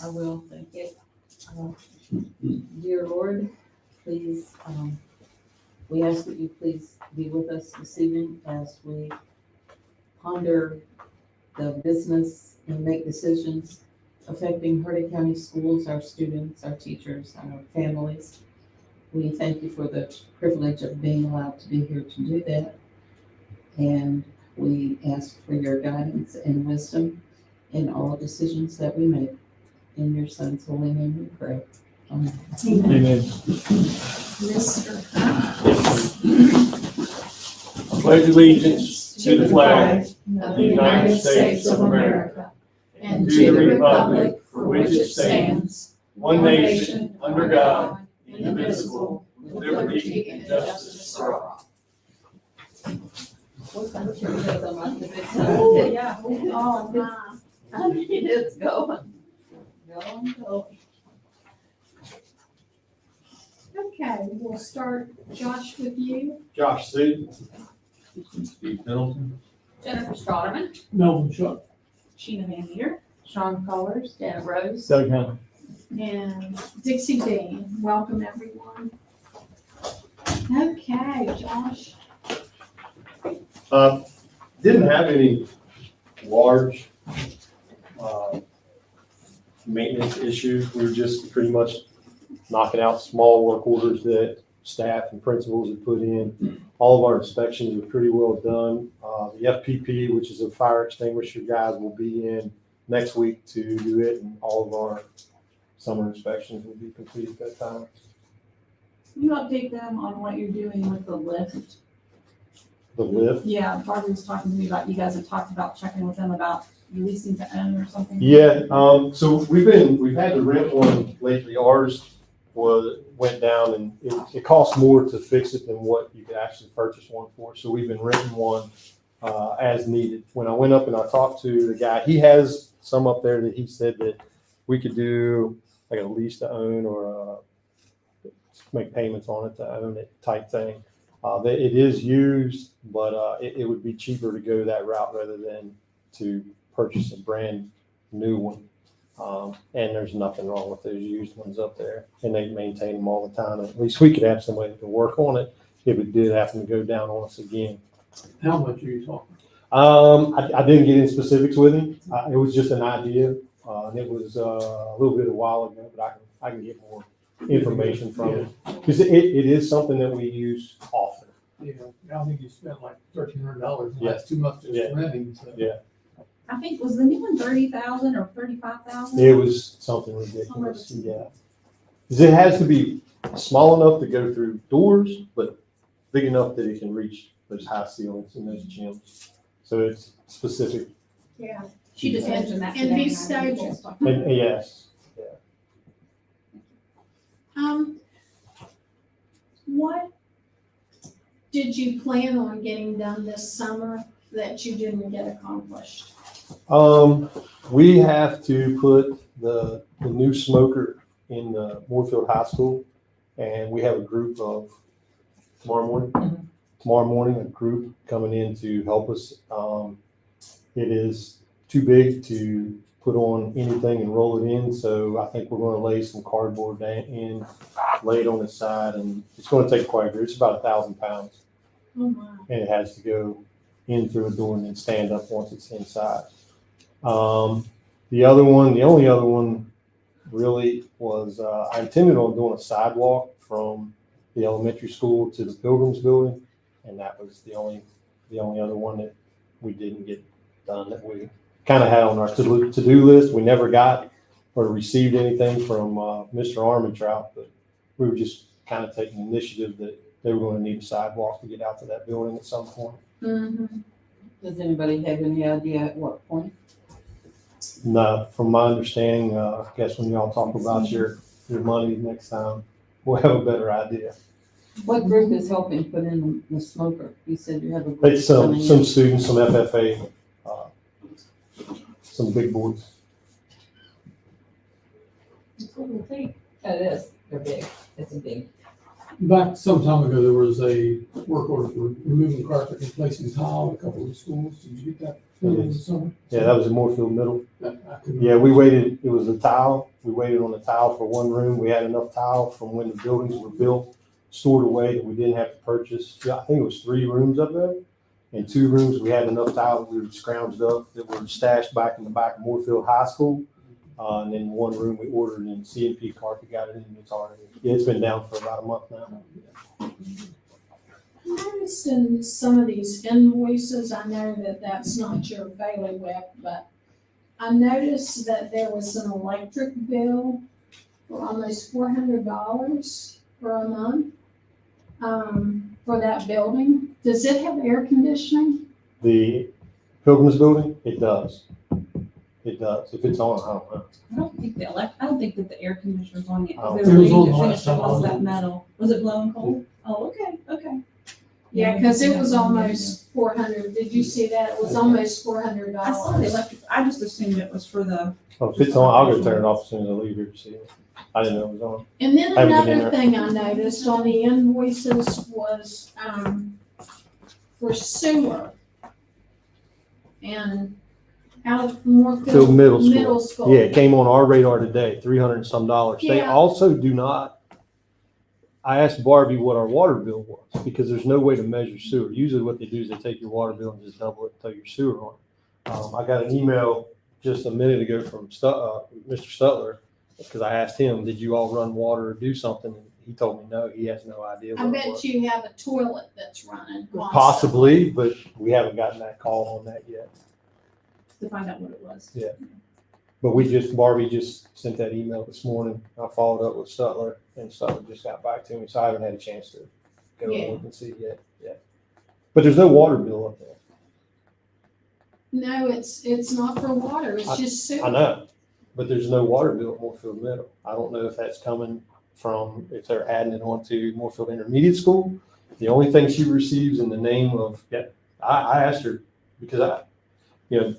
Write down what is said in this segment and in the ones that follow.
I will, thank you. Dear Lord, please, we ask that you please be with us this evening as we ponder the business and make decisions affecting Hardin County schools, our students, our teachers, our families. We thank you for the privilege of being allowed to be here to do that. And we ask for your guidance and wisdom in all decisions that we make. In your son's holy name we pray. Amen. Amen. Mr. Pledge allegiance to the flag of the United States of America and to the republic for which it stands, one nation, under God, indivisible, with liberty and justice for all. Oh, yeah. Oh, my. I mean, it's going. Going. Okay, we'll start, Josh, with you. Josh C. Steve Middleton. Jennifer Stotterman, Melvin Chuck. Sheena Van Meter, Sean Colors, Janet Rose. Doug Hunt. And Dixie Dean. Welcome, everyone. Okay, Josh. Didn't have any large maintenance issues. We were just pretty much knocking out small work orders that staff and principals had put in. All of our inspections were pretty well done. The FPP, which is a fire extinguisher guys, will be in next week to do it, and all of our summer inspections will be completed at that time. Can you update them on what you're doing with the lift? The lift. Yeah, Barbara was talking to me about, you guys had talked about checking with them about releasing to own or something. Yeah, so we've had to rent one lately. Ours went down, and it costs more to fix it than what you could actually purchase one for. So we've been renting one as needed. When I went up and I talked to the guy, he has some up there that he said that we could do like a lease to own or make payments on it to own it type thing. It is used, but it would be cheaper to go that route rather than to purchase a brand new one. And there's nothing wrong with those used ones up there, and they maintain them all the time. At least we could have somebody to work on it if it did happen to go down on us again. How much are you talking? I didn't get in specifics with him. It was just an idea, and it was a little bit a while ago, but I can get more information from him because it is something that we use often. Yeah, I think you spent like $1,300 in the Yeah. last 2 months just Yeah. renting. So. Yeah. I think, was the new one 30,000 or 35,000? It was something ridiculous. Yeah, because it has to be small enough to go through doors, but big enough that it can reach those high ceilings and those gyms. So it's specific. Yeah. She just mentioned that And today. be I think stable. she was talking- And yes, What did you plan on getting done this summer that you didn't get accomplished? we have to put the new smoker in the Moorfield High School, and we have a group of tomorrow morning, a group coming in to help us. It is too big to put on anything and roll it in, so I think we're going to lay some cardboard in, lay it on the side, and it's going to take quite a bit. It's about 1,000 pounds, Oh, my. and it has to go in through a door and then stand up once it's inside. The only other one really was I intended on doing a sidewalk from the elementary school to the Pilgrims building, and that was the only other one that we didn't get done that we kind of had on our to-do list. We never got or received anything from Mr. Armentrout, but we were just kind of taking initiative that they were going to need a sidewalk to get out to that building at some point. Mm-hmm. Does anybody have any idea at what point? No, from my understanding, I guess when y'all talk about your money next time, we'll have a better idea. What group is helping put in the smoker? You said you have a group. It's some coming in. students, some FFA, some big boys. It is. They're big. It's a big. Back some time ago, there was a work order for removing carpet and replacing tile at a couple of the schools. Did you get that done in the summer? Yeah, that was in Moorfield Middle. I couldn't Yeah, remember. we waited, it was the tile, we waited on the tile for one room, we had enough tile from when the buildings were built, stored away, that we didn't have to purchase. Yeah, I think it was 3 rooms up there, and 2 rooms, we had enough tile that we were scrounged up, that were stashed back in the back of Moorfield High School. And then 1 room we ordered in CNP carpet, got it in, it's already, yeah, it's been down for about a month now. I noticed in some of these invoices, I know that that's not your bailiwick, but I noticed that there was an electric bill for almost $400 for a month, for that building. Does it have air conditioning? The Pilgrims building, it does. It does, if it's on, I don't know. I don't think that the air conditioner's on yet. Oh. Because It they were was on waiting to last finish time I all was that in. metal. Was it blowing cold? Oh, okay. Yeah, because it was almost 400. Did you see that? It was almost $400. I saw the electric, I just assumed it was for the, Oh, if it's on, I'll go turn it off as soon as I leave here to see it. I didn't know it was on. And then I haven't been in another there. thing I noticed on the invoices was, for sewer. And out of Field Moorfield Middle School. Middle School. Yeah, it came on our radar today, $300 and some. They Yeah. also do not, I asked Barbie what our water bill was, because there's no way to measure sewer. Usually what they do is they take your water bill and just double it until your sewer on it. I got an email just a minute ago from Mr. Stutler, because I asked him, did you all run water or do something? And he told me no, he has no idea I what it bet was. you have a toilet that's running constantly. Possibly, but we haven't gotten that call on that yet. to find out what it was. But Barbie just sent that email this morning. I followed up with Stutler, and Stutler just got back to me, so I haven't had a chance to go Yeah. and look and see yet. But there's no water bill up there. No, it's not for water, it's just sewer. I know, but there's no water bill at Moorfield Middle. I don't know if that's coming from, if they're adding it onto Moorfield Intermediate School. The only thing she receives in the name of, I asked her, because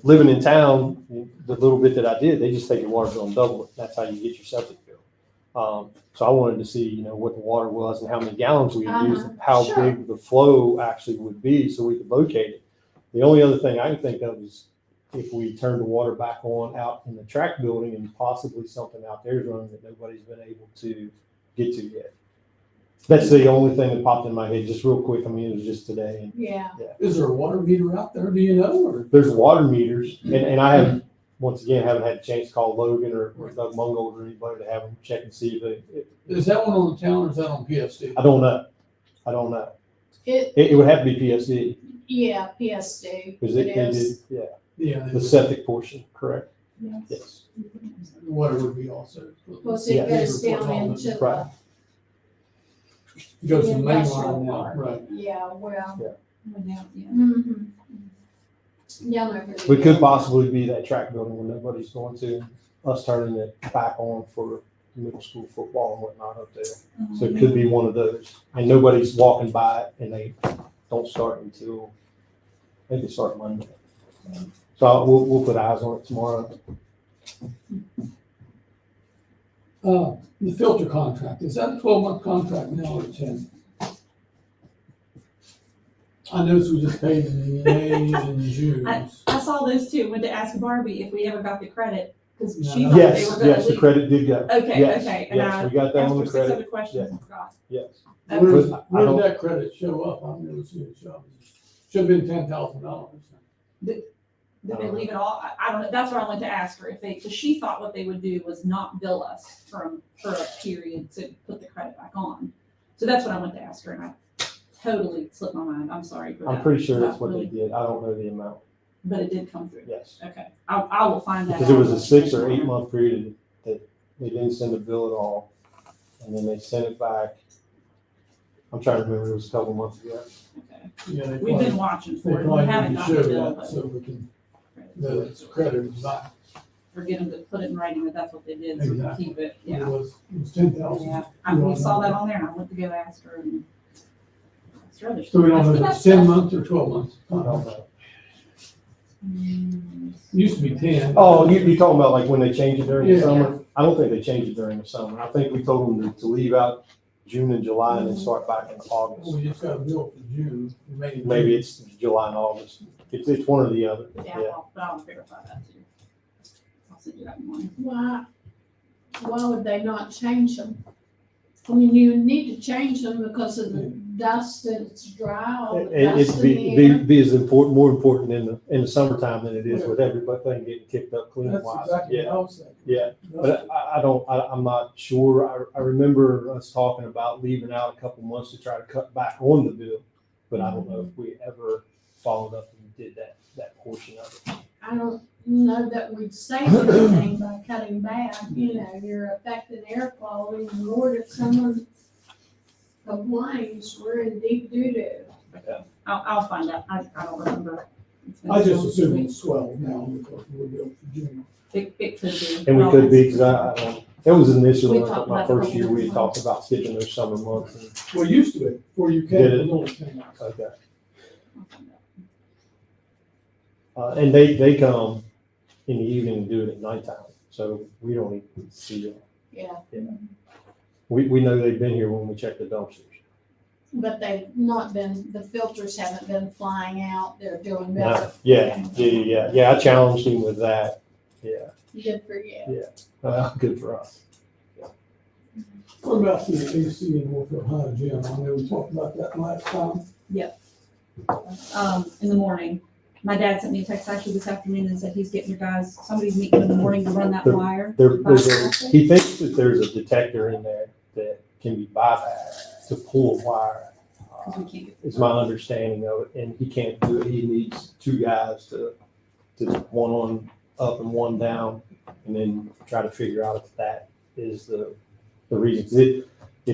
living in town, the little bit that I did, they just take your water bill and double it. That's how you get your septic bill. So I wanted to see, what the water was and how many gallons we used, how Sure. big the flow actually would be, so we could locate it. The only other thing I can think of is if we turn the water back on out in the track building, and possibly something out there is running that nobody's been able to get to yet. That's the only thing that popped in my head, just real quick. I mean, it was just today. And Yeah, Is there a water meter out there, do you know, or? there's water meters, and I haven't, once again, haven't had a chance to call Logan or Doug Mungold or anybody to have them check and see if Is that one on the town or is that on PSD? I don't know. it, It would have to be PSD, yeah, PSD, because it they is. did, Yeah, the septic portion, correct? Yes. Yes. water would be also. Because Yeah. it goes down into the, Right. It goes to the main industrial line now, part. right. Yeah, well, Yeah. mhm. Yeah, no, But it could possibly be that track building when nobody's going to, us turning it back on for middle school football and whatnot up there. So it could be one of those, and nobody's walking by it, and they don't start until, I think they start Monday. So we'll put eyes on it tomorrow. The filter contract, is that a 12-month contract now or 10? I noticed we just paid in May and June. I saw those too, went to ask Barbie if we ever got the credit, because she No. thought they Yes, were gonna yes, the leave. credit did go. Okay, Yes, okay, and yes, I we got that asked on her the 6 other credit, questions and forgot. yes. Okay. Where But I did don't- that credit show up? I've never seen it show up. Should have been $10,000. Did they leave it all? I don't know, that's what I went to ask her, because she thought what they would do was not bill us for a period to put the credit back on. So that's what I went to ask her, and I totally slipped my mind, I'm sorry for that. I'm pretty sure that's Not what they really, did. I don't know the amount, But it did come through. yes. Okay, I will find that out. Because it was a 6 or 8 month period that they didn't send a bill at all. And then they sent it back. I'm trying to remember, it was a couple months ago. Okay. Yeah, they We've been probably, watching they for it, we probably haven't need to gotten show the bill, that but so we can, know it's credited back. or get them to put it in writing that that's what they did, so we can Exactly. keep it, It yeah. was 10,000. Yeah, we saw that on there, and I went to go ask her, and. asked her other So we don't stuff. know if it's 10 months or 12 months. I don't know. Used to be 10. Oh, you talking about like when they change it during the Yeah. summer? I don't think they change it during the summer. I think we told them to leave out June and July and then start back in August. We just got a bill for June, maybe. Maybe it's July and August. It's one or the other. Yeah, but I'll verify that too. I'll send you that morning. Why would they not change them? I mean, you need to change them because of the dust and it's dry, all the dust It'd in the air. be as important, more important in the summertime than it is with everything getting kicked up clean That's wise. exactly what Yeah, I was thinking. yeah. But I'm not sure. I remember us talking about leaving out a couple months to try to cut back on the bill, but I don't know if we ever followed up and did that portion of it. I don't know that we'd save anything by cutting back, you know, you're affecting air quality, and Lord, if someone complains, we're in deep doo-doo. I'll find out. I don't remember. It's been I so just assume long. it's 12 now because we're built for June. It could be. And we could be, because it was initially, We talked my about first the year, we whole had talked about skipping those summer months. And, Well, it used to be, before you came, Did it it? was only 10 months. okay. And they come in the evening and do it at nighttime, so we don't even see them. Yeah, We know they've been here when we check the dumpsters. but they've not been, the filters haven't been flying out, they're doing No, better. yeah, I challenged him with that, yeah, Good for you. good for us. What about the AC in Warfield High Gym? I know we talked about that last time. In the morning. My dad sent me a text actually this afternoon and said he's getting your guys, somebody's meeting in the morning to run that wire. He thinks that there's a detector in there that can be bypassed to pull a wire. Because we can't get. Is my understanding of it, and he can't do it. He needs two guys to one on up and one down, and then try to figure out if that is the reason. 'Cause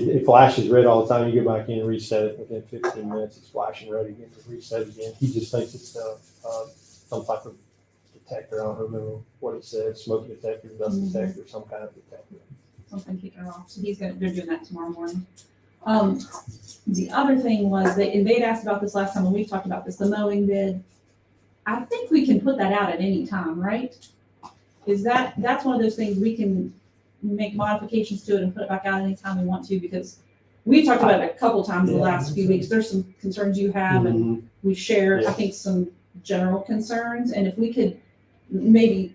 it flashes red all the time. You go back in and reset it within 15 minutes. It's flashing red again. Reset again. He just thinks it's some type of detector. I don't remember what it said. Smoke detector, dust detector, some kind of detector. Something kicking her off. So they're doing that tomorrow morning. The other thing was they'd asked about this last time when we talked about this, the mowing bid. I think we can put that out at any time, right? That's one of those things we can make modifications to it and put it back out anytime we want to, because we talked about it a couple times in the last few weeks. There's some concerns you have and we shared, I think, some general concerns. And if we could maybe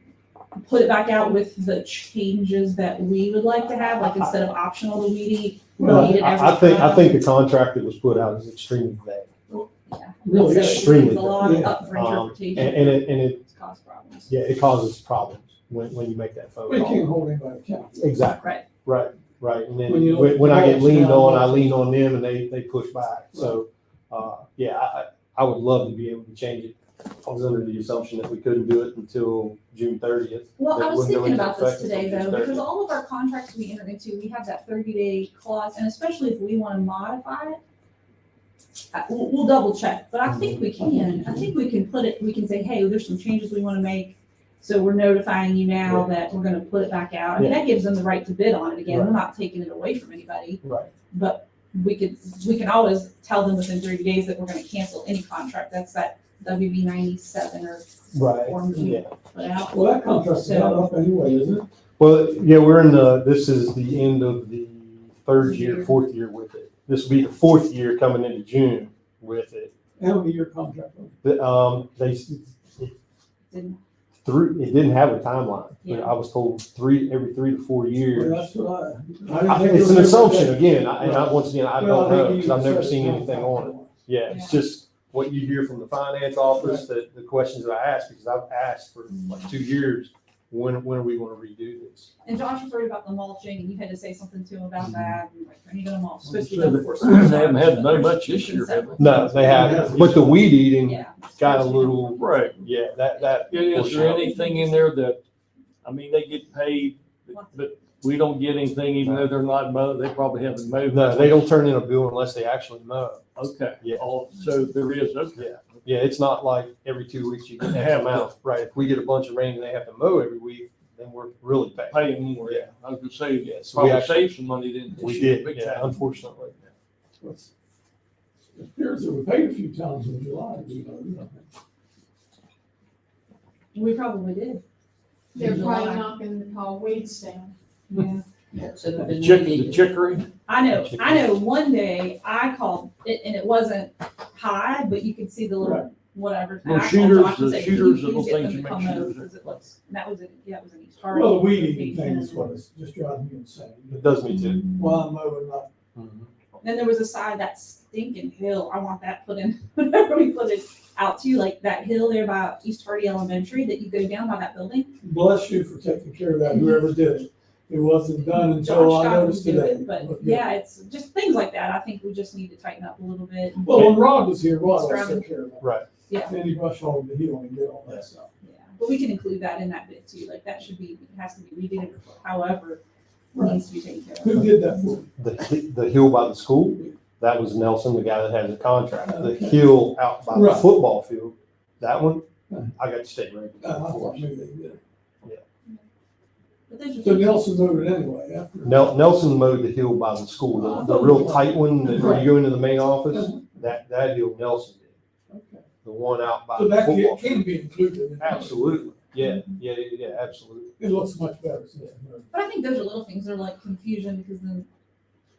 put it back out with the changes that we would like to have, like instead of optional to weed eat. I think the contract that was put out is extremely vague. Yeah. Really, So extremely it's a lot vague. up for interpretation. And it It's caused problems. it causes problems when you make that phone We can't call. hold anybody accountable. Exactly. Right. Right. And then When you- when I get leaned on, I lean on them and they push back. So, I would love to be able to change it. I was under the assumption that we couldn't do it until June 30th. Well, I That was wouldn't go thinking into about this effect today until though, June because 30th. all of our contracts we enter into, we have that 30-day clause, and especially if we want to modify it, we'll double check, but I think we can. I think we can put it, we can say, hey, there's some changes we want to make. So we're notifying you now that we're going to put it back out. I mean, that gives them the right to bid on it again. We're not taking it away from anybody. Right. But we can always tell them within 30 days that we're going to cancel any contract. That's that WB 97 or Right. form that we put out. Well, that contract's not up anyway, is it? Well, yeah, this is the end of the fourth year with it. This will be the fourth year coming into June with it. How many year contract? was it? It didn't have a timeline, but Yeah. I was told every 3 to 4 years. Well, that's what I didn't think It's it an was assumption every day. again, once again, I Well, don't know, think because you I've never said seen it's anything not on it. Yeah, it's just what you hear from the finance office, the questions that I ask, because I've asked for like 2 years, when are we gonna redo this? And Josh was worried about the mulching, and you had to say something to him about that. And like, are you gonna mulch? Supposed to be So done before They school haven't had starts, no but much there's this year, have they? No, they haven't, but the weed eating Yeah. got a little, Right. yeah, that. Is there anything in there that, I mean, they get paid, but we don't get anything even though they're not mowed, they probably haven't mowed. No, they don't turn in a bill unless they actually mow. Okay. Yeah. Oh, so there is, okay. Yeah, it's not like every 2 weeks you get X amount, right? If we get a bunch of rain and they have to mow every week, then we're really paying. Paying more. Yeah. I was gonna say, Yeah, so we probably actually, saved some money then. we this year, did, big yeah, time. unfortunately. It appears that we paid a few times in July, you know. We probably did. They're July. probably not gonna call weeds down. Yeah. Should have been The remediated. chicory, I know one day I called it and it wasn't high, but you could see the little Right. whatever. Well, And I called shooters, Josh and the said, "Can you shooters are please those get things them you to make come over?" shooters Because it looks, that was in East Hardy. Well, the weed eating thing is what is just driving me insane. It does me too. While I'm mowing, not, Then there was a side, that stinking hill, I want that put in, whenever we put it out to, like that hill there by East Hardy Elementary that you go down by that building. bless you for taking care of that, whoever did it. It wasn't done until Josh I got him noticed to do today. it, but yeah, it's just things like that. I think we just need to tighten up a little bit. Well, when Rod was here, Rod always Driving. took care of that. Right. Yeah. Then he brushed hog the hill and did all that stuff. Yeah, but we can include that in that bit too, like that should be, it has to be redid, however, Right. needs to be taken care Who of. did that for you? The hill by the school, that was Nelson, the guy that has the contract. The Okay. hill out by the Right. football field, that one, Huh. I got to stay right. I thought maybe they did it. But there's So Nelson mowed it anyway after. Nelson mowed the hill by the school, the real tight one that when you go into the main office, that hill Nelson did. Okay. The one out by So the that football can field. be included. in- Absolutely, yeah, absolutely. It looks much better since it's mowed. But I think those are little things that are like confusion because then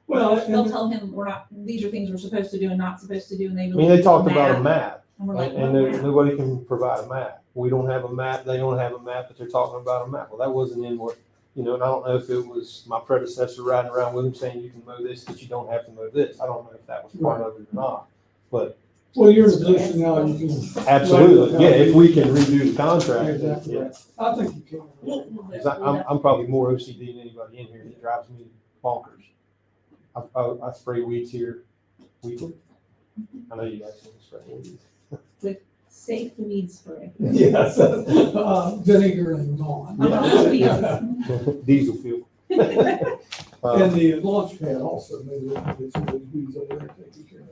Well, they'll and tell him we're not, these are things we're supposed to do and not supposed to do, and they. I mean, they talked about a map, And we're like, and nobody can provide a map. We don't have a map, they don't have a map, but they're talking about a map. Well, that wasn't in what, and I don't know if it was my predecessor riding around with him saying you can mow this, but you don't have to mow this. I don't know if that was part of it or not, but well, you're in a position now, you can. absolutely, yeah, if we can redo the contract, Exactly yeah. right. I think you can. 'Cause I'm probably more OCD than anybody in here. It drives me bonkers. I spray weeds here weekly. I know you guys can spray weeds. Safe weed spray. Yes, vinegar and gone. Diesel fuel. And the launch pad also, maybe it's some of those weeds over there taken care of.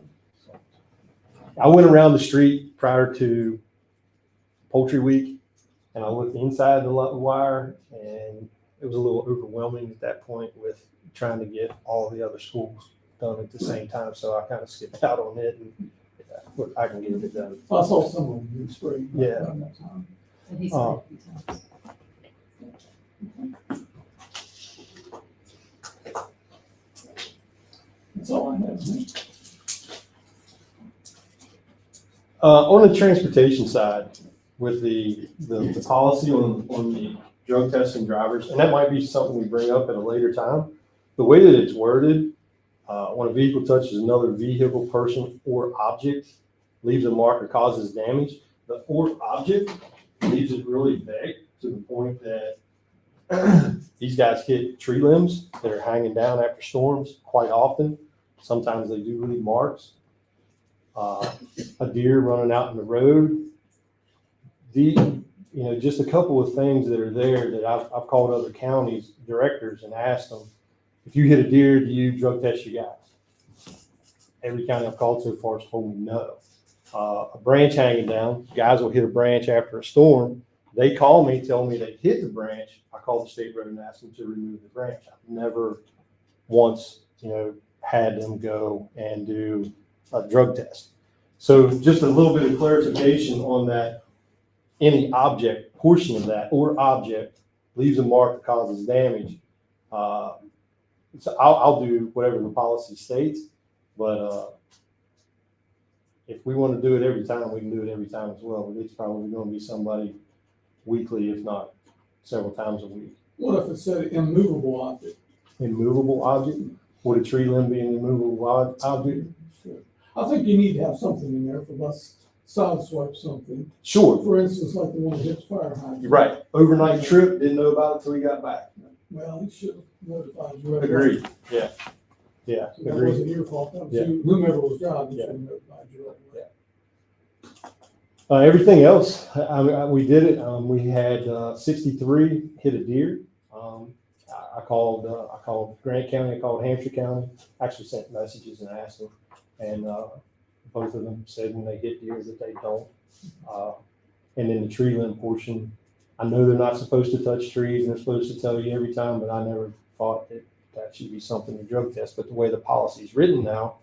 I went around the street prior to Poultry Week and I looked inside the wire and it was a little overwhelming at that point with trying to get all the other schools done at the same time. So I kind of skipped out on it and but I can get it done. I saw some of them being sprayed. Yeah. around that time. And he said a few times. That's all I have. On the transportation side, with the policy on the drug testing drivers, and that might be something we bring up at a later time. The way that it's worded, when a vehicle touches another vehicle, person, or object, leaves a mark or causes damage, the or object leaves it really vague to the point that these guys hit tree limbs that are hanging down after storms quite often. Sometimes they do leave marks. A deer running out in the road. Just a couple of things that are there that I've called other counties directors and asked them, if you hit a deer, do you drug test your guys? Every county I've called so far has told me no. A branch hanging down, guys will hit a branch after a storm. They call me, tell me they hit the branch. I call the state road and ask them to remove the branch. I've never once, had them go and do a drug test. So just a little bit of clarification on that. Any object, portion of that or object leaves a mark that causes damage. So I'll do whatever the policy states, but if we want to do it every time, we can do it every time as well. But it's probably going to be somebody weekly, if not several times a week. What if it said immovable object? Immovable object? Would a tree limb be an immovable object? Sure. I think you need to have something in there for us sideswipe something. Sure. For instance, like the one that hits fire hydrant. You're right. Overnight trip, didn't know about it until he got back. Well, he should have notified you. right away. Agreed. Yeah. Yeah. So that Agreed. wasn't your fault. That was Yeah. whomever was driving Yeah. should have notified you. Right away. Everything else, we did it. We had 63 hit a deer. I called Grant County, I called Hampshire County, actually sent messages and asked them. And both of them said when they hit deer that they don't. And then the tree limb portion, I know they're not supposed to touch trees and they're supposed to tell you every time, but I never thought that should be something to drug test. But the way the policy is written now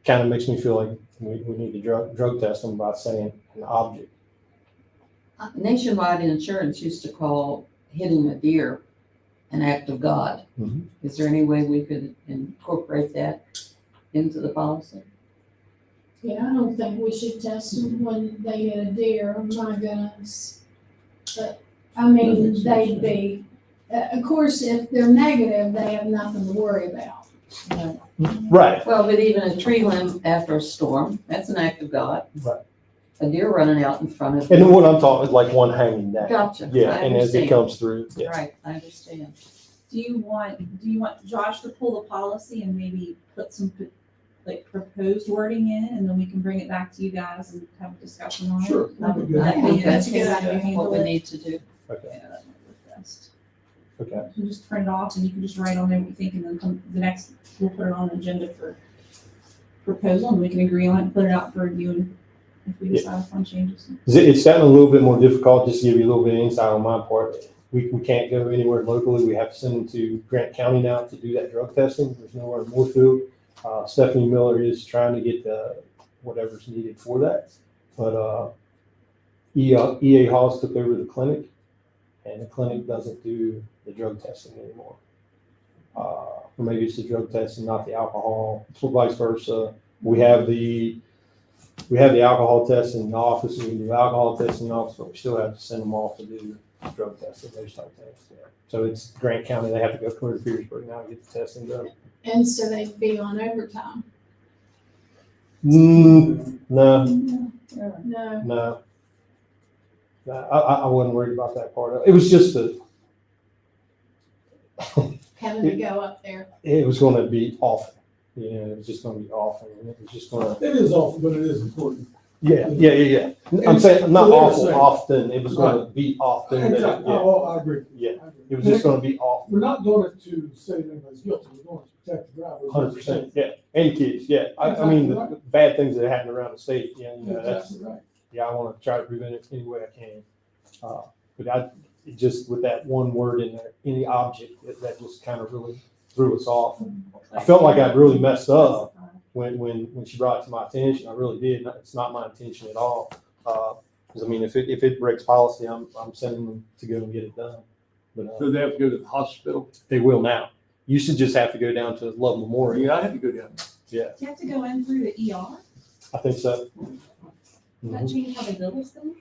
kind of makes me feel like we need to drug test them by saying an object. Nationwide Insurance used to call hitting a deer an act of God. Mhm. Is there any way we could incorporate that into the policy? Yeah, I don't think we should test them when they hit a deer, oh my goodness. But, I That mean, makes they'd sense. be, of course, if they're negative, they have nothing to worry about. Right. Well, but even a tree limb after a storm, that's an act of God. Right. A deer running out in front of And you. what I'm talking is like one hanging down. Gotcha. Yeah, I and as it understand. comes through, yeah. Right, I understand. Do you want Josh to pull the policy and maybe put some like proposed wording in, and then we can bring it back to you guys and have a discussion on it? Sure. that'd be good. I think That's that's a good idea. what we need to do. Okay, Yeah, that might work best. okay. You can just print it off and you can just write on there what you think, and then the next, we'll put it on the agenda for proposal, and we can agree on it and put it out for review, and if we decide upon changes. It's gotten a little bit more difficult, just to give you a little bit of insight on my part. We can't go anywhere locally. We have to send them to Grant County now to do that drug testing. There's nowhere in Moorfield. Stephanie Miller is trying to get whatever's needed for that. But EA Halls took over the clinic, and the clinic doesn't do the drug testing anymore. Or maybe it's the drug testing, not the alcohol, or vice versa. We have the alcohol test in the office, and we can do alcohol testing in the office, but we still have to send them off to do drug testing, those type things. Yeah. So it's Grant County, they have to go clear to Petersburg now to get the testing done. And so they'd be on overtime. No, No, no. I wasn't worried about that part of it. It was just having to go up there. it was going to be awful. You know, it was just going to be awful, and it was just going to. It is awful, but it is important. Yeah. I'm saying not For their awful sake. often. It was going to be often. that it- Exactly. Yeah, Oh, I agree. yeah. I agree. It was just going to be awful. We're not doing it to say that anybody's guilty, we're doing it to protect the drivers. 100%. Yeah, and kids. Yeah, I mean the bad things that happen around the state. Yeah, you know, that's Exactly right. yeah. I want to try to prevent it any way I can. But it just with that one word in there, any object, that just kind of really threw us off. I felt like I'd really messed up when she brought it to my attention. I really did. It's not my intention at all. Because I mean, if it breaks policy, I'm sending them to go and get it done. But So they have to go to the hospital. they will now. You should just have to go down to Love Memorial. Yeah, I had to go down. Yeah, Do you have to go in through the ER? I think so. Does that change how they bill us then?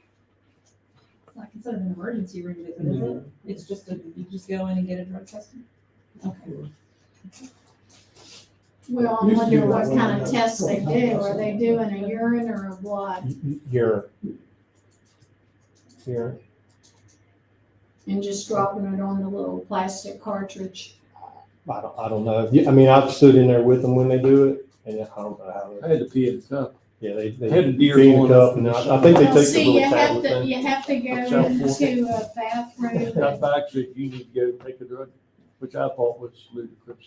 It's not considered an emergency room visit, is it? It's just you just go in and get a drug testing? Okay. Well, I Used to wonder do what that kind when of I- tests they do. Are they doing a urine or a blood? You're And just dropping it on the little plastic cartridge? I don't know. I mean, I've stood in there with them when they do it, and I don't know how. I had to pee in the cup. Yeah, they Had a deer bean going cup, up and in the I think they Well, take the see, little you have tablet to, thing. you have to go Watch out for into a bathroom. Got back, so you need to go take a drug, which I thought was ludicrous.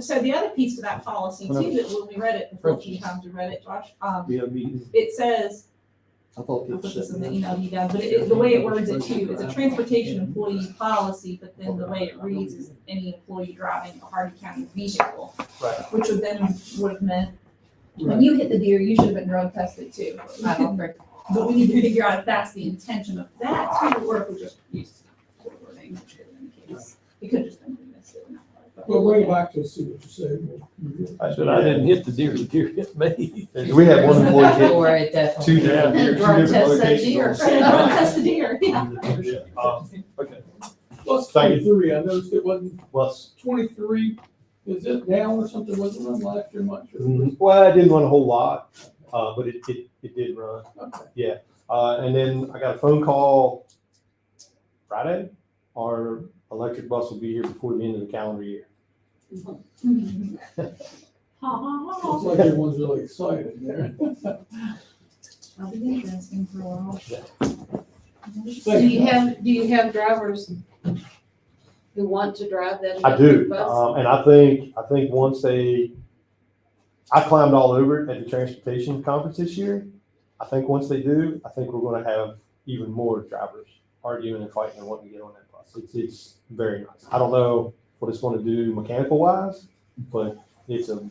So the other piece to that policy too, that when we read it, the 14 times we read it, Josh, We had a meeting. it says, I thought I'll it put this in said. the email you guys, but the way it words it too, it's a transportation employee policy, but then the way it reads is any employee driving a Hardin County vehicle. Right. Which would have meant, when you hit the deer, you should have been drug tested too. I don't think- But we need to figure out if that's the intention of that too, or if we just used poor wording, which could have been the case. It could have just been missed in that part. But Well, bring it back to us, see what you say. I said, I didn't hit the deer hit me. We had one employee hit Or it definitely. two different Yeah. two Drug different test that locations deer. on the Right, same drug time. test the deer, yeah. Okay. Plus Thank you. 23, I noticed it wasn't, Plus, 23, is it down or something, wasn't run last year much? well, I didn't run a whole lot, but it did run. Okay. And then I got a phone call Friday. Our electric bus will be here before the end of the calendar year. Ha, ha, ha. Looks like everyone's really excited there. That'll be interesting for a while. Do you have drivers who want to drive that? I do, bus? and I think once I climbed all over it at the transportation conference this year. I think once they do, I think we're going to have even more drivers arguing and fighting and wanting to get on that bus. It's very nice. I don't know what it's going to do mechanical wise, but it's going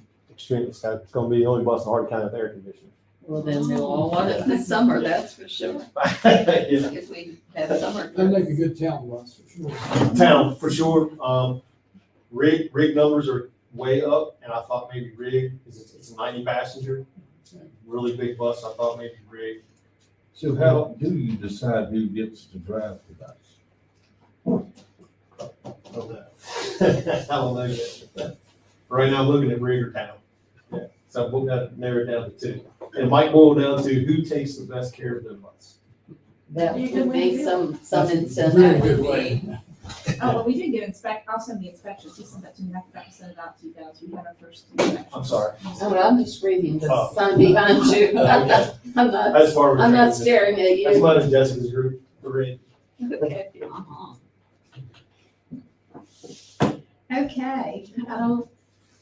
to be the only bus in Hardin County with air conditioning. Well, then they'll all want it this summer, that's for sure. Yeah. If we Have summer. They make a good town bus for sure. Town, for sure. Rig numbers are way up, and I thought maybe rig, because it's a 90 passenger, really big bus, I thought maybe rig. So how do you decide who gets to drive the bus? I don't know yet. Right now, I'm looking at rig or town. Yeah, so we'll got to narrow it down to two. And it might boil down to who takes the best care of their bus. That You can would be win. some Very incentive. good would way. be- Oh, well, we did get I'll send the inspections, he sent that to me, I forgot to send it out to you guys, we had our first inspection. I'm sorry. Oh, I'm just reading the Oh. sign behind you. Okay. I'm not, That's part of I'm not staring at That's you. mine and Jessica's group, the rig. Okay. Uh-huh. Okay, I don't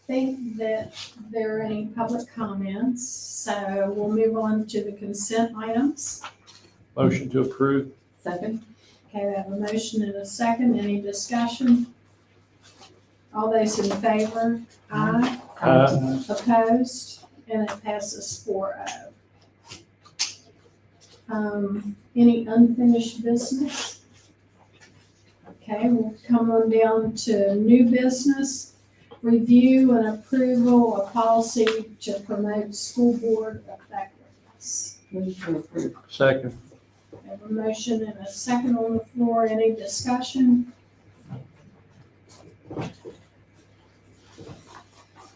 think that there are any public comments, so we'll move on to the consent items. Motion to approve. Second? Okay, we have a motion and a second. Any discussion? All those in favor? Aye. Opposed? And it passes 4-0. Any unfinished business? Okay, we'll come on down to new business. Review and approval of policy to promote school board effectiveness. Move to approve. Second. We have a motion and a second on the floor. Any discussion?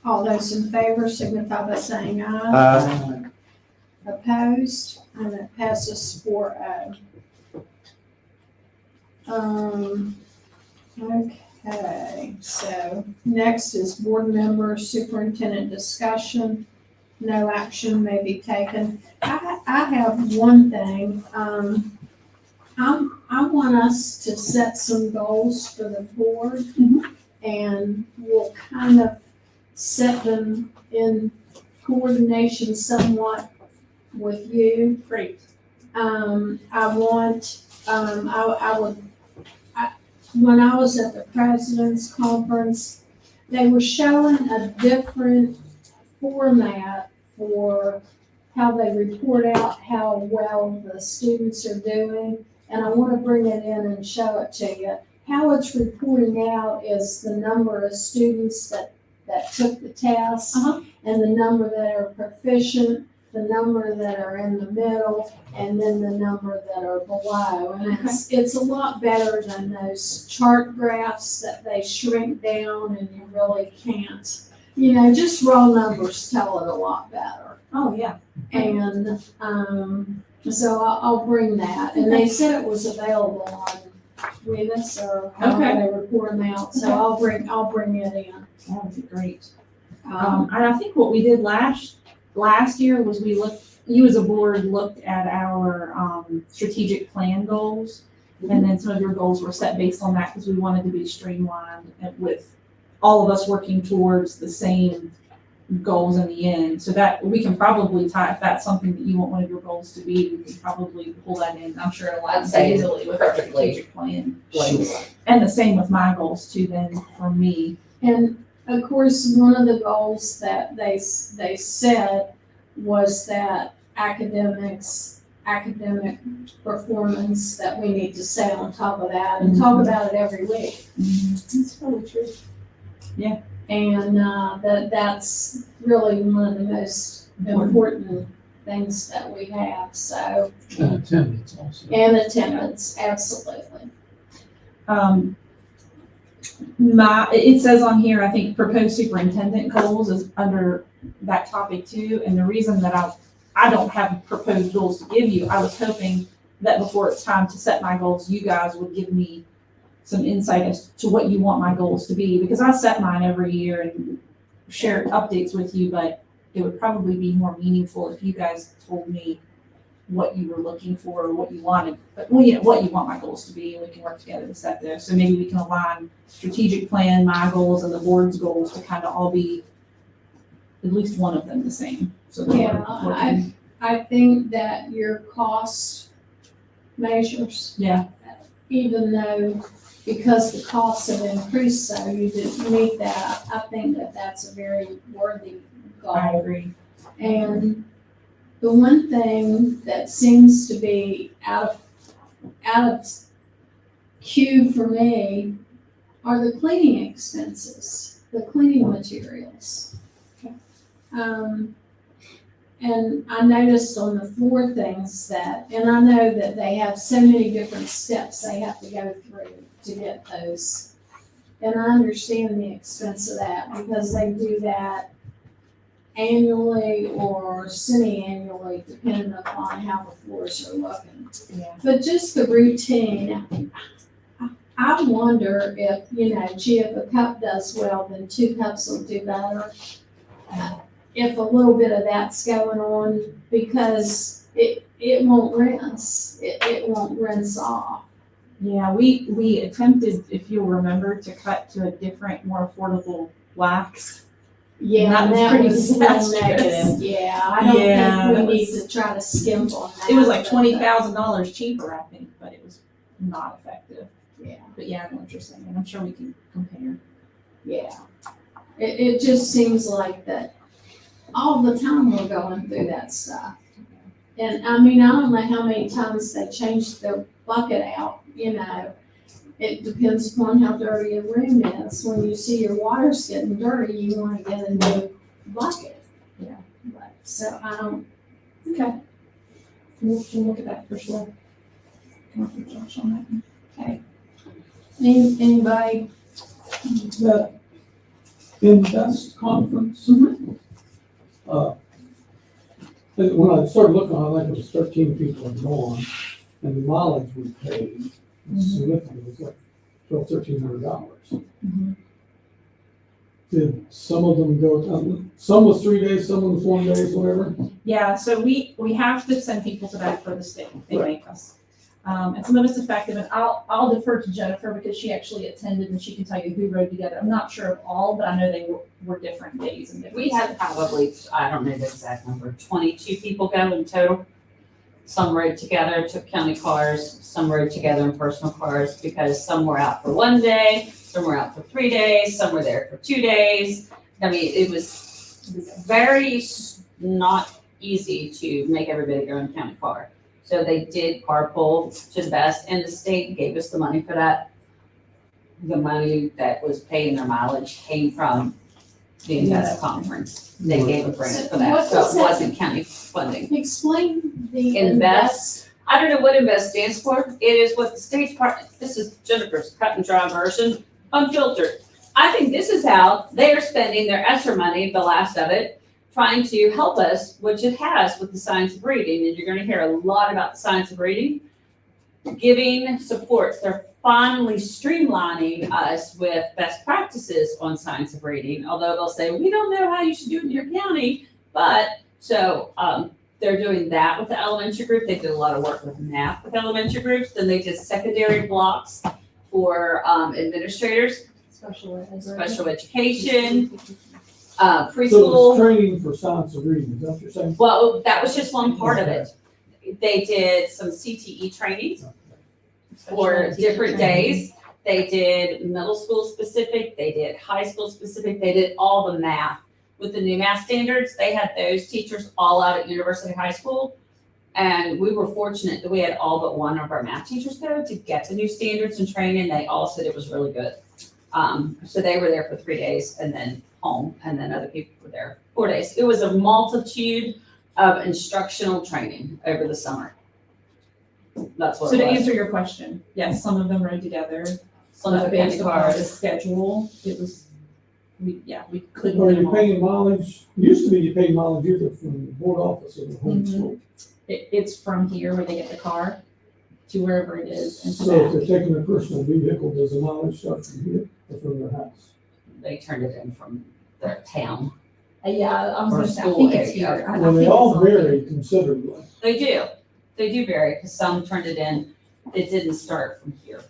All those in favor signify by saying aye. Opposed? And it passes 4-0. Okay, so next is board member superintendent discussion. No action may be taken. I have one thing. I want us to set some goals for the board, and we'll kind of set them in coordination somewhat with you. Great. When I was at the president's conference, they were showing a different format for how they report out how well the students are doing. And I want to bring it in and show it to you. How it's reporting out is the number of students that took the test, and the number that are proficient, the number that are in the middle, and then the number that are below. And it's a lot better than those chart graphs that they shrink down and you really can't. Just raw numbers tell it a lot better. Oh, yeah. And so I'll bring that. And they said it was available on Witness or how Okay. they report them out. So I'll bring it in. That would be great. And I think what we did last year was you as a board looked at our strategic plan goals. And then some of your goals were set based on that because we wanted to be streamlined and with all of us working towards the same goals in the end. So that we can probably tie, if that's something that you want one of your goals to be, we can probably pull that in. I'm sure it'll I'd align say easily with our perfectly. strategic plan. Sure. And the same with my goals too, then for me. And of course, one of the goals that they said was that academic performance that we need to say on top of that and talk about it every week. That's probably true. And that's really one of the most important things that we have, so, And attendance also. and attendance, absolutely. It says on here, I think proposed superintendent goals is under that topic too. And the reason that I don't have proposed goals to give you, I was hoping that before it's time to set my goals, you guys would give me some insight as to what you want my goals to be, because I set mine every year and share updates with you, but it would probably be more meaningful if you guys told me what you were looking for or what you wanted, but what you want my goals to be, and we can work together to set those. So maybe we can align strategic plan, my goals, and the board's goals to kind of all be at least one of them the same. So that Yeah, we're working. I think that your cost measures, Yeah, even though, because the costs have increased so you didn't meet that, I think that that's a very worthy I goal. agree. And the one thing that seems to be out of out of queue for me are the cleaning expenses, the cleaning materials. And I noticed on the floor things that, and I know that they have so many different steps they have to go through to get those. And I understand the expense of that because they do that annually or semi-annually, depending upon how the floors are looking. Yeah. But just the routine, I wonder if, gee, if a cup does well, then 2 cups will do better. If a little bit of that's going on, because it won't rinse, it won't rinse off. Yeah, we attempted, if you'll remember, to cut to a different, more affordable wax. Yeah, That was that pretty was real disastrous. negative. Yeah, I don't Yeah, think that we need was- to try to skimp on that. It was like but- $20,000 cheaper, I think, but it was not effective. Yeah. But yeah, I know what you're saying, and I'm sure we can compare. Yeah. It just seems like that all the time we're going through that stuff. And I mean, I don't know how many times they changed the bucket out, It depends upon how dirty a room is. When you see your water's getting dirty, you want to get a new bucket. Yeah. But, so I don't, Okay. We'll look at that for sure. Come up with Josh on anybody, That Invest conference. When I started looking, I think it was 13 people had gone, and the mileage we paid was significant, it was like $1,300. that. Did some of them go, some was 3 days, some was 1 day, whatever? Yeah, so we have to send people to that for the state, they Right. make us. And some of it's effective, and I'll defer to Jennifer because she actually attended and she can tell you who rode together. I'm not sure of all, but I know they were different days and different. We had probably, I don't know the exact number, 22 people go in total. Some rode together, took county cars, some rode together in personal cars because some were out for 1 day, some were out for 3 days, some were there for 2 days. I mean, it was very not easy to make everybody go in county car. So they did carpool to the best, and the state gave us the money for that. The money that was paying their mileage came from the Invest conference. They gave a grant for that, What so does it that- wasn't county funding. explain the Invest. I don't know what Invest stands for. It is what the state's part, this is Jennifer's cut and dry version, unfiltered. I think this is how they are spending their ESSER money, the last of it, trying to help us, which it has with the science of reading, and you're gonna hear a lot about the science of reading. Giving supports, they're finally streamlining us with best practices on science of reading, although they'll say, we don't know how you should do it in your county, but, so, they're doing that with the elementary group, they did a lot of work with math with elementary groups, then they did secondary blocks for, administrators, Special ed. special education, So preschool. it's training for science of reading, is that what you're saying? Well, that was just one part of it. They did some CTE training for different days. They did middle school specific, they did high school specific, they did all the math. With the new math standards, they had those teachers all out at University High School. And we were fortunate that we had all but one of our math teachers go to get the new standards and training. They all said it was really good. So they were there for 3 days and then home, and then other people were there 4 days. It was a multitude of instructional training over the summer. That's what So it to was. answer your question, yes, some of them rode together, Some of but the based county upon the cars. schedule, it was, we couldn't. Are get them you all. paying mileage, used to be you paid mileage either from the board office or the home Mhm. school. It's from here where they get the car to wherever it is and to So if back. they're taking a personal vehicle, does the mileage start from here or from their house? They turned it in from their town. Yeah, I was Or gonna say, I school think it's area. here. I Well, they think all it's on here. vary considerably. They do vary, because some turned it in, it didn't start from here.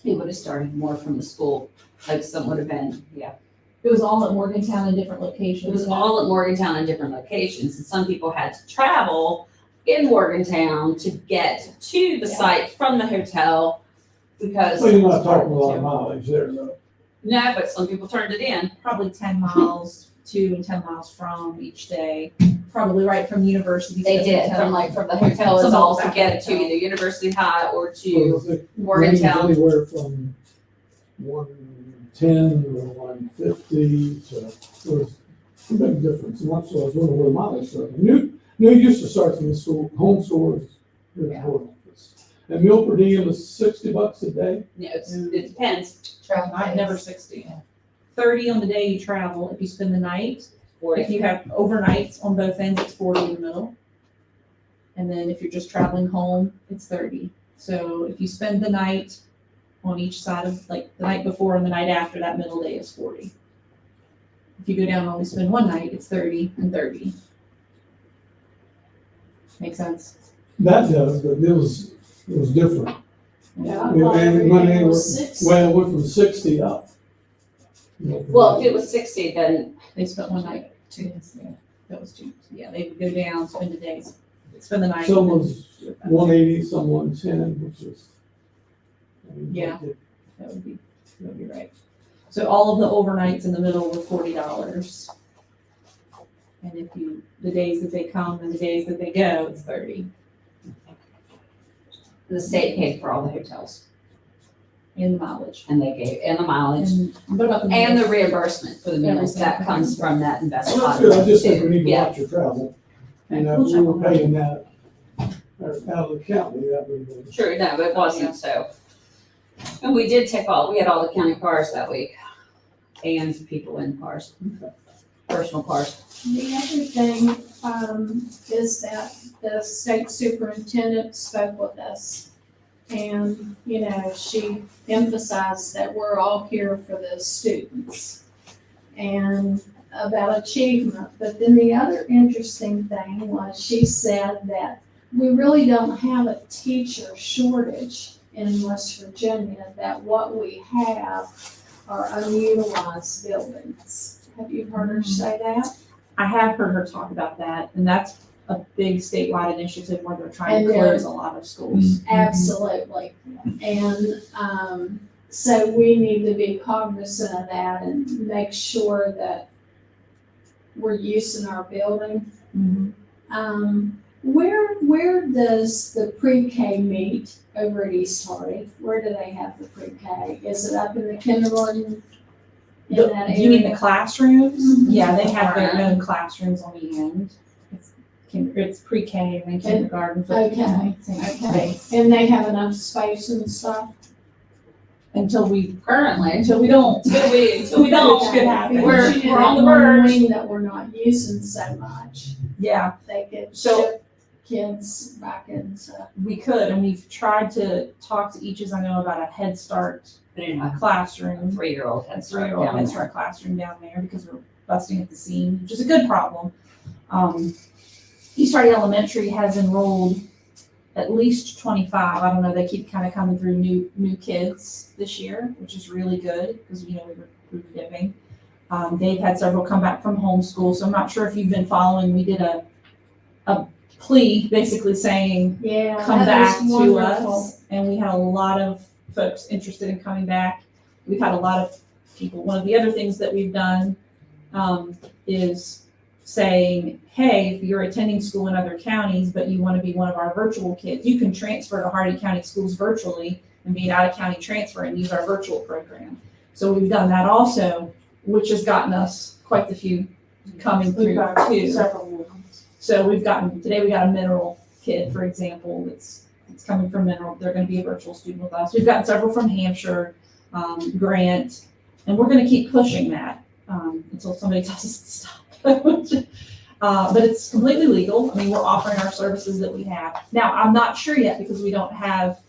It would have started more from the school, like some would have been, yeah. It was all at Morgantown in different It locations. was all at Morgantown in different locations, and some people had to travel in Morgantown to get to the Yeah. site from the hotel, because. So you're not talking a lot of mileage there, though. No, but some people turned it in. Probably 10 miles to and 10 miles from each day probably right from university. They to did, hotel. from the hotel is Some all back to get to hotel. either University High or So to is it Morgantown. range anywhere from 110 to 150 to, there's a big difference, and that's what I was wondering where mileage started. New used to start from the school, home stores, here at the board office. And meal per diem is $60 a day. Yeah, it depends. Never 60. 30 on the day you travel if you spend the night. Or If you have overnights on both ends, it's 40 in the middle. And then if you're just traveling home, it's 30. So if you spend the night on each side of, like, the night before and the night after, that middle day is 40. If you go down and only spend one night, it's 30 and 30. Make sense? That does, but it was different. Yeah, Yeah, well, and everything money was 60. Well, it went from 60 up. Well, if it was 60, then They spent one night, two, yeah, that was two. Yeah, they would go down, spend the days, spend the night. Some and then was do it back. 180, some 110, which is. Yeah. That would be right. So all of the overnights in the middle were $40. And if you, the days that they come and the days that they go, it's 30 the state paid for all the hotels in the mileage. and and the mileage And what about the and the meals? reimbursement for the meals that comes from that investment. Well, that's good, I just think we need to Yeah. watch your travel. And We'll we check were on that. paying that out of the county, that would have been. Sure, no, it wasn't, so. And we did we had all the county cars that week and people in cars, personal cars. The other thing, is that the state superintendent spoke with us. And, she emphasized that we're all here for the students and about achievement. But then the other interesting thing was she said that we really don't have a teacher shortage in West Virginia, that what we have are unutilized buildings. Have you heard her say that? I have heard her talk about that, and that's a big statewide initiative where they're trying And to they're- close a lot of schools. Absolutely. And, so we need to be cognizant of that and make sure that we're using our building. Where does the pre-K meet over at East Hardy? Where do they have the pre-K? Is it up in the kindergarten? In that You mean the area? classrooms? Mhm. Yeah, they have their Alright. own classrooms on the end. It's pre-K and then kindergarten for Okay, same okay. space. And they have enough space and stuff? Until we Currently, don't. until we don't, Could happen. We're on the That one verge. wing that we're not using so much, Yeah, they could So- shift kids back into. we could, and we've tried to talk to each, as I know, about a Head Start putting a classroom. 3-year-old A head start 3-year-old down Head there. Start classroom down there because we're busting at the seam, which is a good problem. East Hardy Elementary has enrolled at least 25. I don't know, they keep kind of coming through new kids this year, which is really good because, we were giving. They've had several come back from homeschool, so I'm not sure if you've been following. We did a plea basically saying, Yeah, come that back was to wonderful. us. And we had a lot of folks interested in coming back. We've had a lot of people. One of the other things that we've done is saying, hey, if you're attending school in other counties, but you want to be one of our virtual kids, you can transfer to Hardin County Schools virtually and be an out-of-county transfer and use our virtual program. So we've done that also, which has gotten us quite a few coming through too. So today we got a Mineral kid, for example, it's coming from Mineral. They're going to be a virtual student with us. We've gotten several from Hampshire, Grant, and we're going to keep pushing that until somebody tells us to stop. But it's completely legal. I mean, we're offering our services that we have. Now, I'm not sure yet because we don't have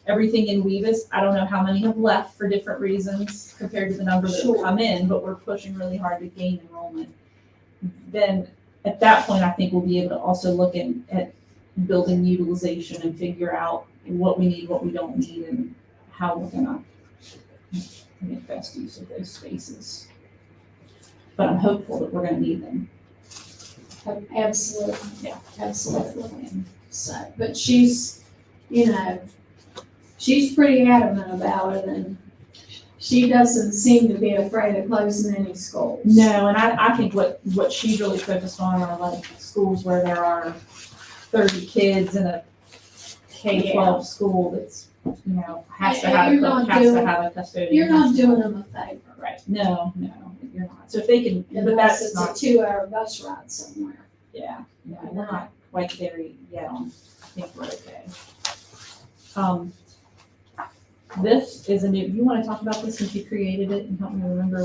everything in Weavis. I don't know how many have left for different reasons compared to the number that have come in, but we're pushing really hard to gain enrollment. Then at that point, I think we'll be able to also look at building utilization and figure out what we need, what we don't need, and how we're gonna make best use of those spaces. But I'm hopeful that we're gonna need them. Absolutely, Yeah. absolutely. So, but she's pretty adamant about it, and she doesn't seem to be afraid of closing any schools. No, and I think what she's really focused on are like schools where there are 30 kids in a K-12 school that's, has to have, You're not has to doing- have a custodian. You're not doing them a favor. Right, no, you're not. So if they can, but Unless that's it's a not, 2-hour bus ride somewhere. yeah, we're not quite there yet on, I think we're okay. This is a new, you wanna talk about this since you created it and help me remember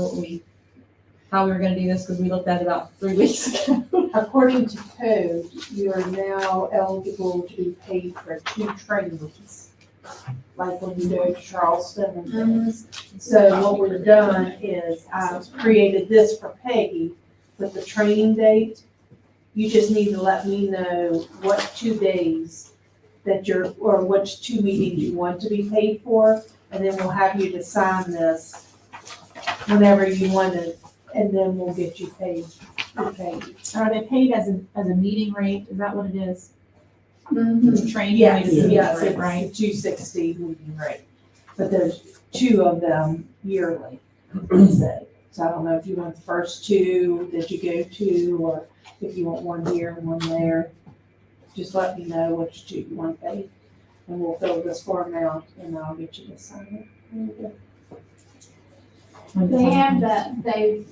how we were gonna do this, because we looked at it about 3 weeks ago. According to code, you are now eligible to be paid for 2 trainings, like when you go to Charleston and things. So what we've done is I've created this for Peggy with the training date. You just need to let me know what 2 days that or which 2 meetings you want to be paid for, and then we'll have you to sign this whenever you want it, and then we'll get you paid. Okay. Are they paid as a meeting rate? Is that what it is? Mhm. It's a training rate, Yes, is a meeting yes, rate, it's right? 260 meeting rate, but there's 2 of them yearly. So I don't know if you want the first 2 that you go to, or if you want one here and one there. Just let me know which 2 you want paid, and we'll fill this form out, and I'll get you to sign it. They have that, they've,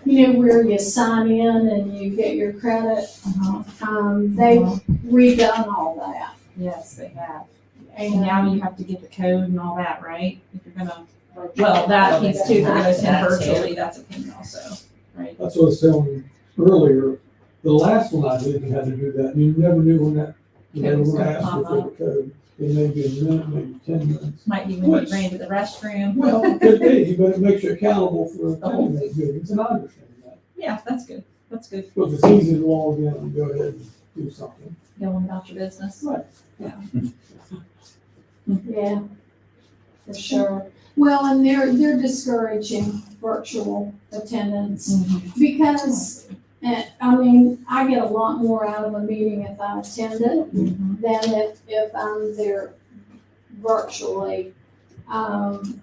where you sign in and you get your credit, they've redone all that. Yes, they have. And now you have to get the code and all that, right? If you're gonna, well, that piece too, if you're gonna send virtually, that's a pain also, right? That's what I was telling you earlier. The last one I did, you had to do that, and you never knew when they were gonna ask you for the code. It may be a minute, maybe 10 minutes. Might be when you ran to the restroom. Well, it could be, but it makes you accountable for attending those meetings, and I understand that. Yeah, that's good. That's good. Because it's easy to log in and go ahead and do something. Going about your business. Right. Yeah, for sure. Well, and they're discouraging virtual attendance because, I get a lot more out of a meeting if I attend it than if I'm there virtually.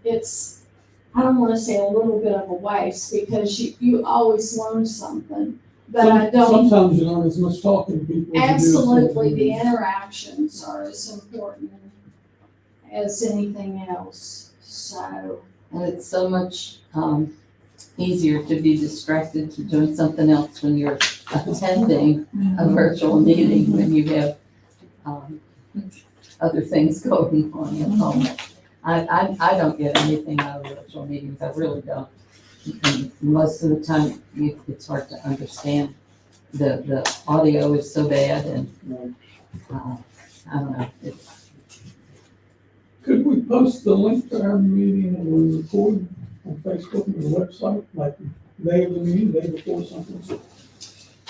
It's, I don't wanna say a little bit of a waste because you always learn something, but I don't. Sometimes you learn as much talking to people as you do. Absolutely, the interactions are as important as anything else, so. And it's so much easier to be distracted to doing something else when you're attending a virtual meeting when you have other things going on at home. I don't get anything out of virtual meetings, I really don't. And most of the time, it's hard to understand. The audio is so bad and I don't know. Could we post the link to our meeting that we record on Facebook and the website, like the day of the meeting, day before something?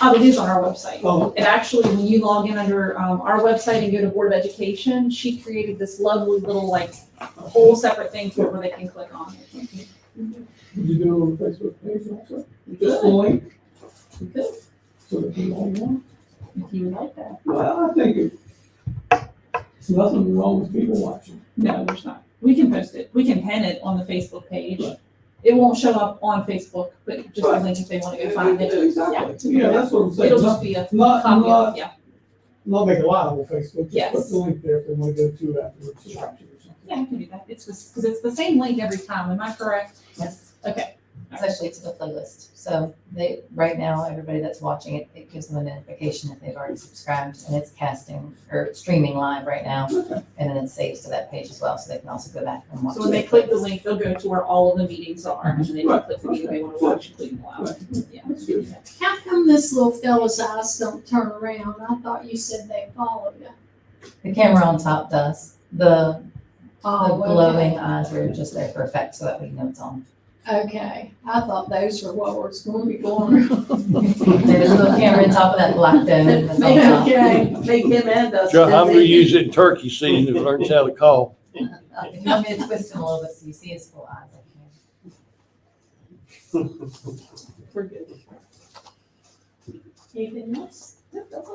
Oh, it is on our website. Oh, It actually, when you log in under our website and go to Board of Education, she created this lovely little whole separate thing for where they can click on it. would you do it on the Facebook page also? Just the link? You could, So that people all know? if you would like that. Well, I think it's nothing wrong with people watching. No, there's not. We can post it. We can pin it on the Facebook page. Right. It won't show up on Facebook, but just a Right. link if they want to go find it. Exactly. Yeah, that's what I'm saying. It'll just be a Not, copy of not, it, yeah. not make it live on Facebook, just Yes. put the link there if they want to go to afterwards to watch it or something. Yeah, I can do that. It's just, because it's the same link every time. Am I correct? Yes, Okay. especially to the playlist. So right now, everybody that's watching it, it gives them a notification if they've already subscribed, and it's casting or streaming live right now. And then it saves to that page as well, so they can also go back and watch. So when they the click the playlist. link, they'll go to where all of the meetings are, and then they can click the meeting they want to watch, including live. Yeah. That's good. How come this little fella's eyes don't turn around? I thought you said they followed you. The camera on top does. The Oh, glowing eyes are just there for effect, so that we know it's on. Okay, I thought those were what was going to be going around. There's a little camera on top of that black dome. that's on top. Okay. Make him and us. Joe, I'm gonna busy. use it in turkey season to learn how to call. If you want me to twist him a little bit so you see his full eyes, I can. We're good. Anything else?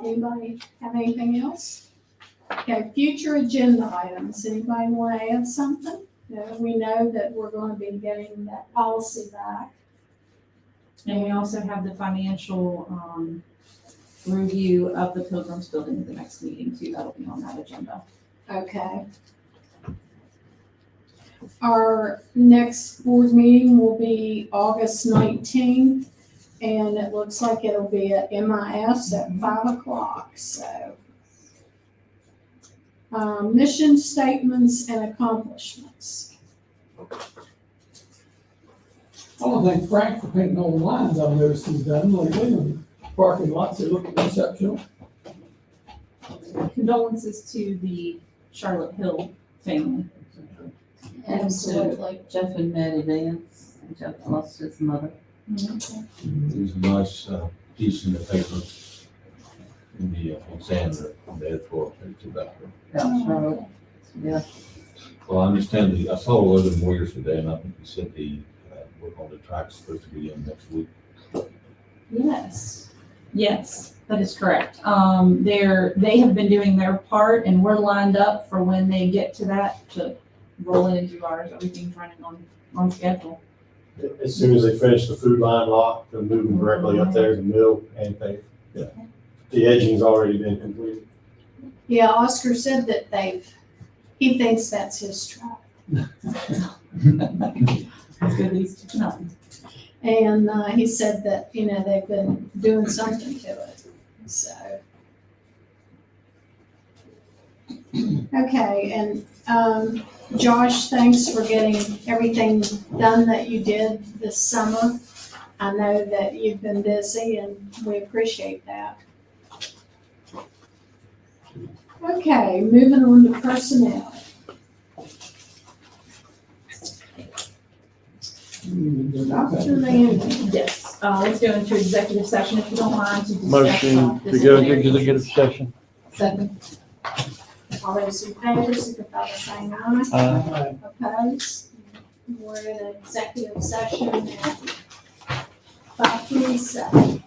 Anybody have anything else? Okay, future agenda items. Anybody want to add something? We know that we're gonna be getting that policy back. And we also have the financial, review of the Pilgrims building at the next meeting too. That'll be on that agenda. Okay. Our next board meeting will be August 19th, and it looks like it'll be at MIS at 5 o'clock, so. Mission statements and accomplishments. I want to thank Frank for painting all the lines I've noticed he's done lately, and parking lots, they look exceptional. Condolences to the Charlotte Hill family. And to Absolutely. Jeff and Maddie Vance, Jeff lost his mother. There's a nice piece in the paper in the Examiner, on the editorial page about her. About Charlotte. Yeah, Well, I understand I saw Logan Warriors today, and I think he said the work on the track's supposed to be in next week. Yes. Yes, that is correct. They have been doing their part and we're lined up for when they get to that to roll it into ours. Everything's running on schedule. As soon as they finish the food line lot, they're moving directly up there to mill and pave. Yeah. The edging's already been completed. Yeah, Oscar said that he thinks that's his track. It's good, he's nothing. And he said that, they've been doing something to it, so. Okay, and Josh, thanks for getting everything done that you did this summer. I know that you've been busy and we appreciate that. Okay, moving on to personnel. Dr. Manning. Yes, let's go into executive session if you don't mind to discuss. Motion to go into executive session. second. All those in favor, signify by saying aye. Aye. Opposed? We're in an executive session at 5:27.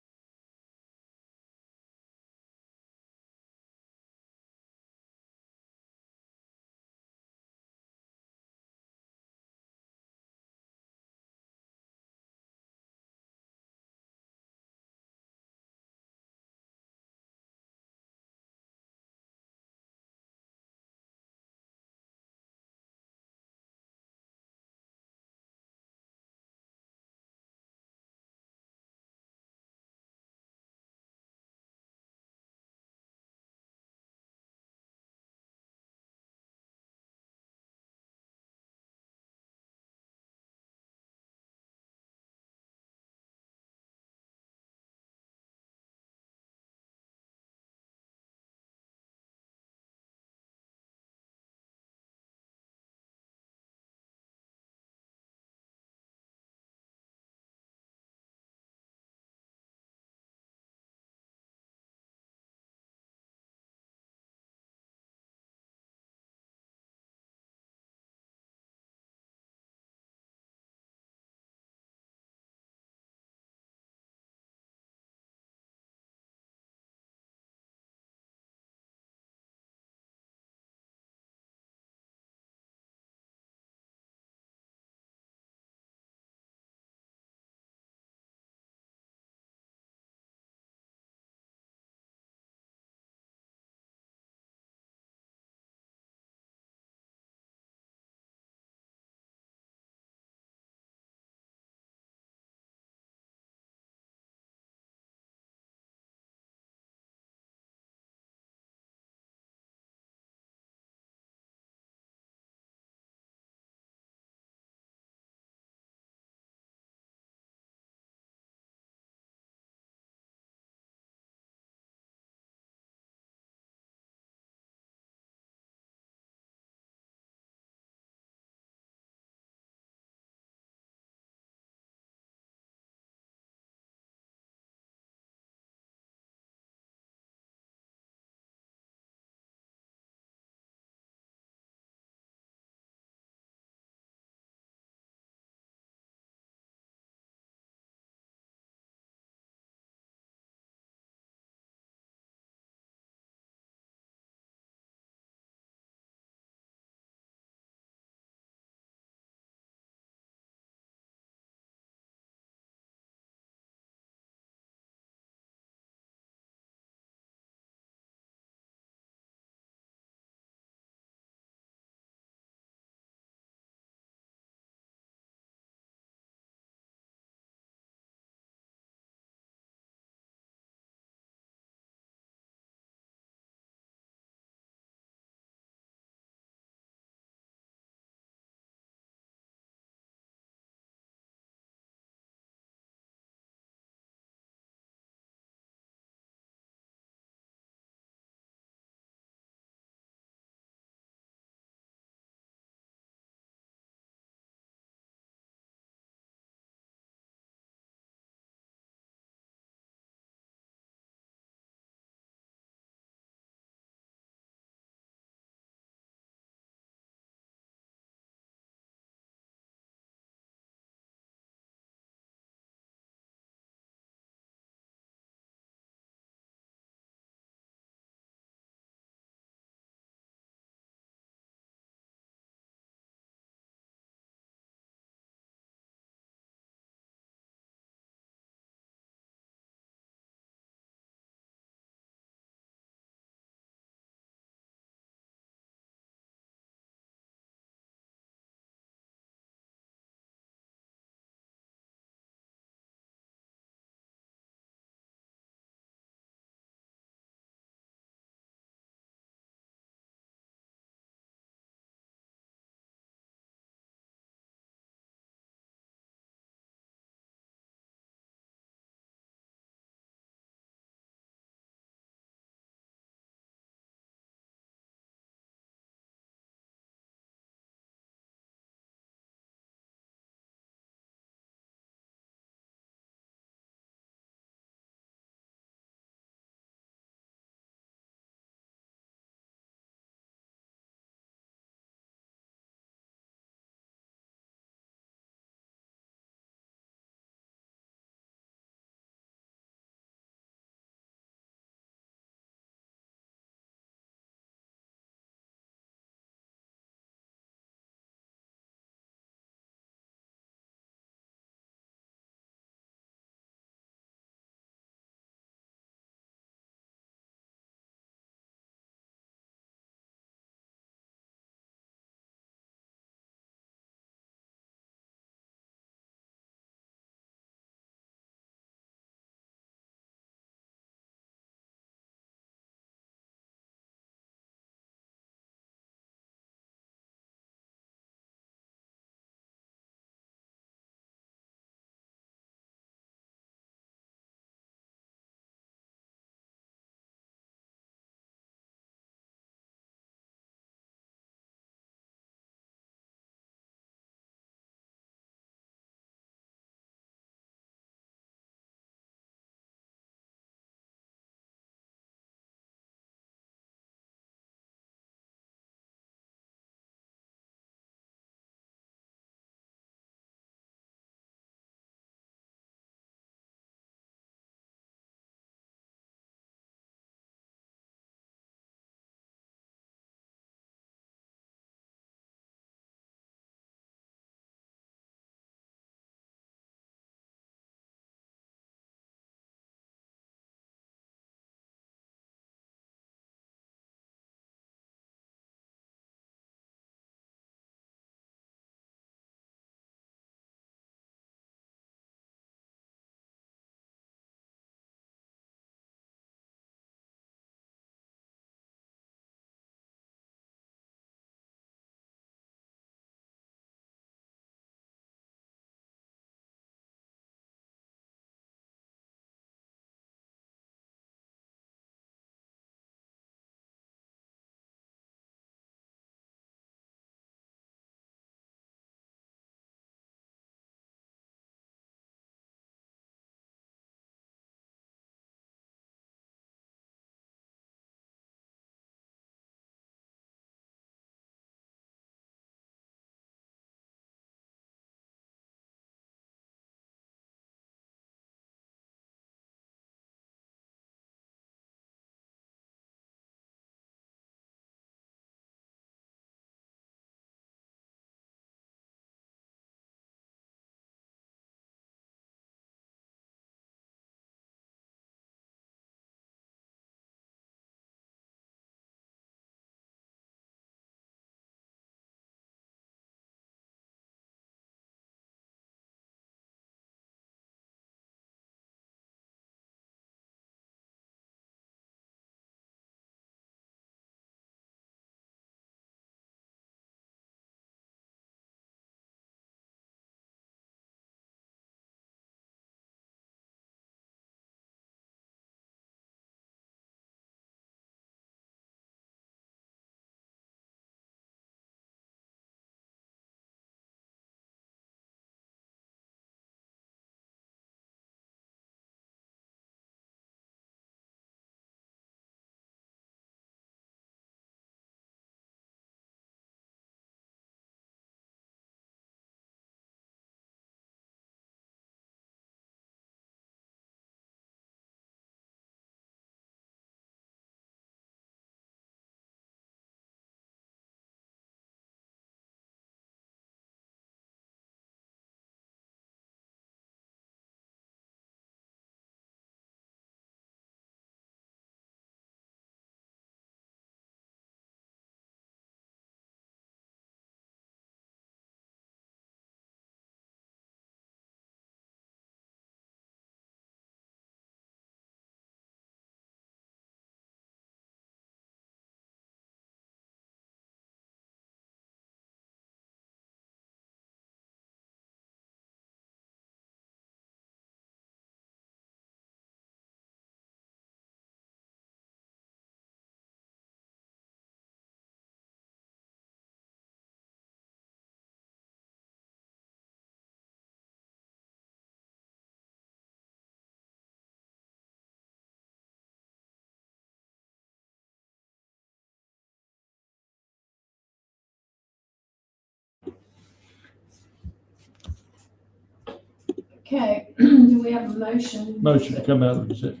Okay, do we have a motion? Motion to come out of executive.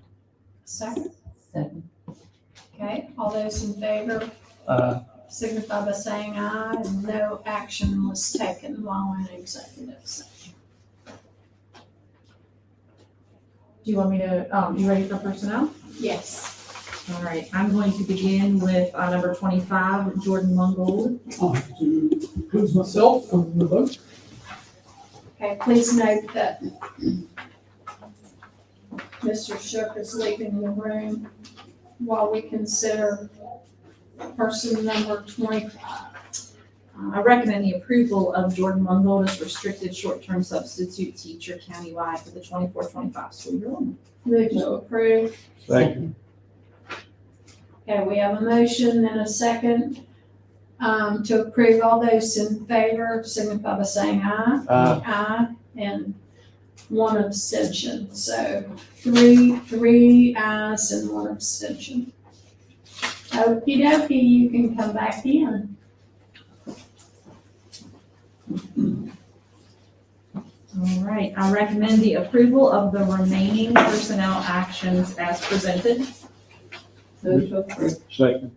Second, Second. okay, all those in favor signify by saying aye, and no action was taken while in executive session. Do you want me to, you ready for personnel? Yes. All right, I'm going to begin with, number 25, Jordan Mungold. To include myself on the vote. Okay, please note that Mr. Shook is leaving the room while we consider person number 25. I recommend the approval of Jordan Mungold as restricted short-term substitute teacher countywide for the 24-25 school year. Move to approve. Second. Okay, we have a motion and a second to approve. All those in favor signify by saying aye. Aye, and one abstention. So three ayes and one abstention. Okey dokey, you can come back in. All right, I recommend the approval of the remaining personnel actions as presented. Move to approve. Second.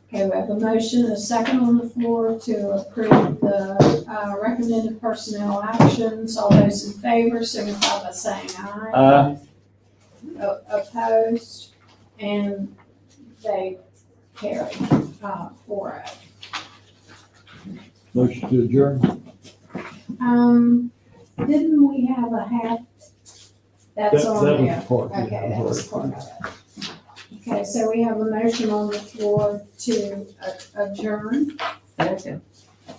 Okay, we have a motion and a second on the floor to approve the recommended personnel actions. All those in favor signify by saying aye. Opposed, and they carry 4-0. Motion to adjourn. Didn't we have a half? That's on That there. was part, yeah, Okay, that was that's part of it. Okay, so we have a motion on the floor to adjourn. Second.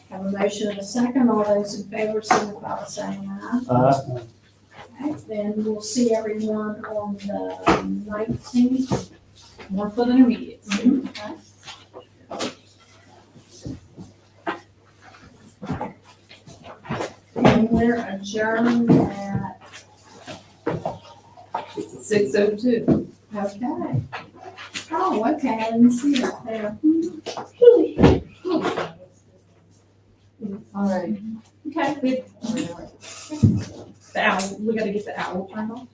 Have a motion and a second. All those in favor signify by saying aye. Okay, then we'll see everyone on the 19th. Northwood Intermediate. Okay. And we're adjourned at, 6:02. okay. Oh, okay, I didn't see it there. All right. Okay, good. The owl, we gotta get the owl turned off.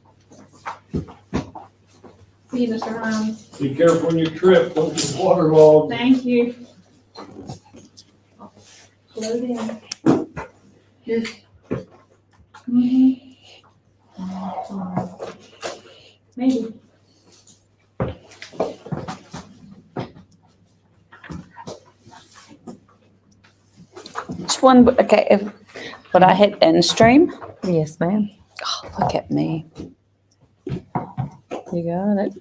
See you, Mr. Hines. Be careful when you trip, don't get waterlogged. Thank you. Slow down. Here. Maybe. Which one, okay, would I hit end stream? Yes, ma'am. Oh, look at me. You got it.